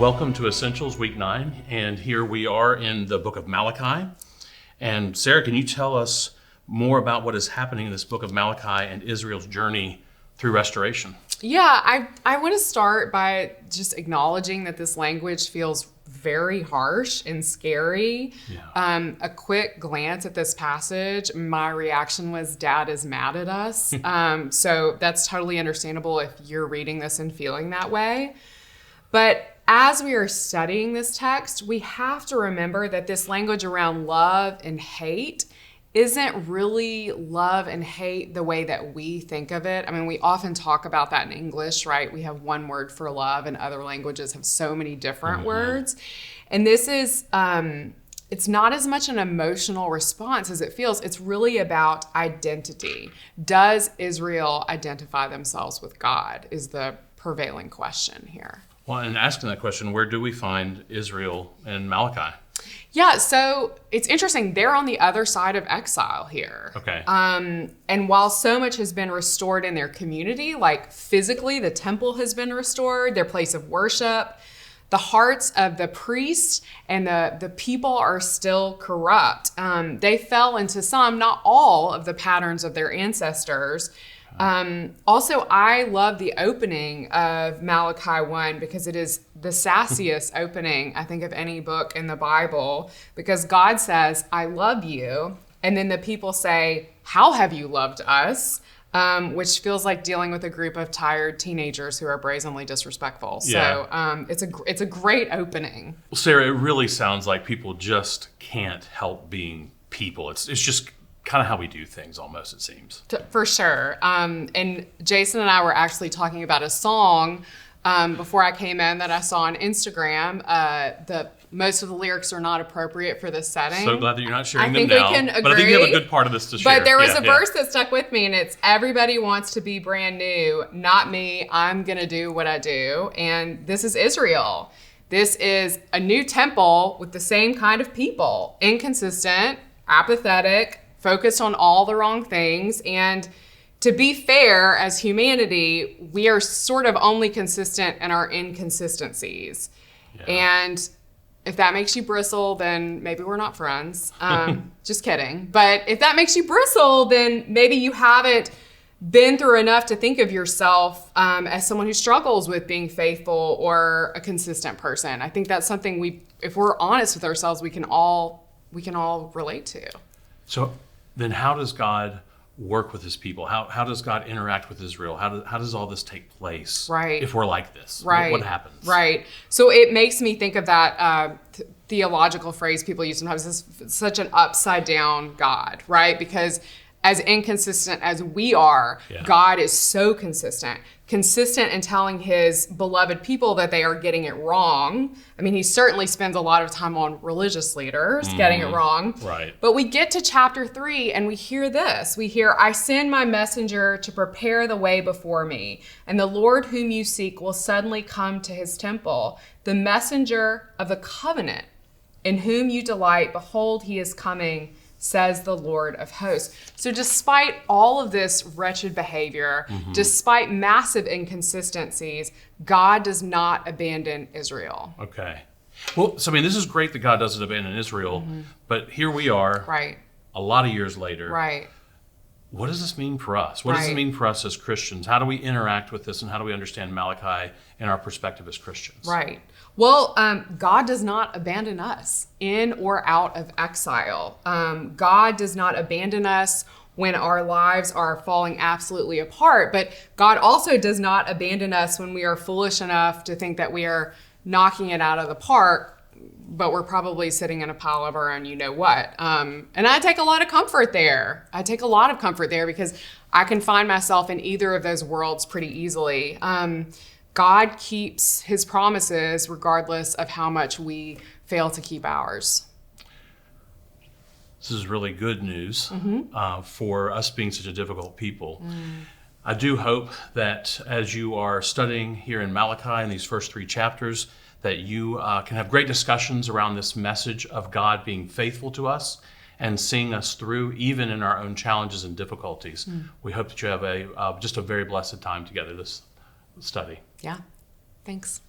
Welcome to Essentials Week 9, and here we are in the book of Malachi. And Sarah, can you tell us more about what is happening in this book of Malachi and Israel's journey through restoration? Yeah, I want to start by just acknowledging that this language feels very harsh and scary. Yeah. A quick glance at this passage, my reaction was, Dad is mad at us. So that's totally understandable if you're reading this and feeling that way. But as we are studying this text, we have to remember that this language around love and hate isn't really love and hate the way that we think of it. I mean, we often talk about that in English, right? We have one word for love, and other languages have so many different words. And this is, it's not as much an emotional response as it feels. It's really about identity. Does Israel identify themselves with God is the prevailing question here. Well, and asking that question, where do we find Israel in Malachi? Yeah, so it's interesting. They're on the other side of exile here. Okay. And while so much has been restored in their community, like physically, the temple has been restored, their place of worship, the hearts of the priests and the people are still corrupt. They fell into some, not all, of the patterns of their ancestors. Also, I love the opening of Malachi 1 because it is the sassiest opening, I think, of any book in the Bible, because God says, I love you. And then the people say, how have you loved us? Which feels like dealing with a group of tired teenagers who are brazenly disrespectful. Yeah. So it's a great opening. Well, Sarah, it really sounds like people just can't help being people. It's just kind of how we do things almost, it seems. For sure. And Jason and I were actually talking about a song before I came in that I saw on Instagram. Most of the lyrics are not appropriate for this setting. So glad that you're not sharing I think them now. we can agree. But I think you have a good part of this to share. But there was a verse that stuck with me, and it's, everybody wants to be brand new, not me. I'm going to do what I do. And this is Israel. This is a new temple with the same kind of people. Inconsistent, apathetic, focused on all the wrong things. And to be fair, as humanity, we are sort of only consistent in our inconsistencies. Yeah. And if that makes you bristle, then maybe we're not friends. Just kidding. But if that makes you bristle, then maybe you haven't been through enough to think of yourself as someone who struggles with being faithful or a consistent person. I think that's something if we're honest with ourselves, we can all relate to. So then how does God work with his people? How does God interact with Israel? How does all this take place? Right. If we're like this? Right. What happens? Right. So it makes me think of that theological phrase people use sometimes, this is such an upside down God, right? Because as inconsistent as we are, God is so consistent in telling his beloved people that they are getting it wrong. I mean, he certainly spends a lot of time on religious leaders getting it wrong. Right. But we get to chapter 3 and we hear this. We hear, I send my messenger to prepare the way before me, and the Lord whom you seek will suddenly come to his temple. The messenger of the covenant in whom you delight, behold, he is coming, says the Lord of hosts. So despite all of this wretched behavior, despite massive inconsistencies, God does not abandon Israel. Okay. Well, so I mean, this is great that God doesn't abandon Israel, but here we are, Right. a lot of years later. Right. What does this mean for us? What does it mean for us as Christians? How do we interact with this, and how do we understand Malachi in our perspective as Christians? Right. Well, God does not abandon us in or out of exile. God does not abandon us when our lives are falling absolutely apart, but God also does not abandon us when we are foolish enough to think that we are knocking it out of the park, but we're probably sitting in a pile of our own you-know-what. And I take a lot of comfort there. Because I can find myself in either of those worlds pretty easily. God keeps his promises regardless of how much we fail to keep ours. This is really good news for us being such a difficult people. I do hope that as you are studying here in Malachi in these first 3 chapters, that you can have great discussions around this message of God being faithful to us and seeing us through even in our own challenges and difficulties. We hope that you have just a very blessed time together this study. Yeah, thanks.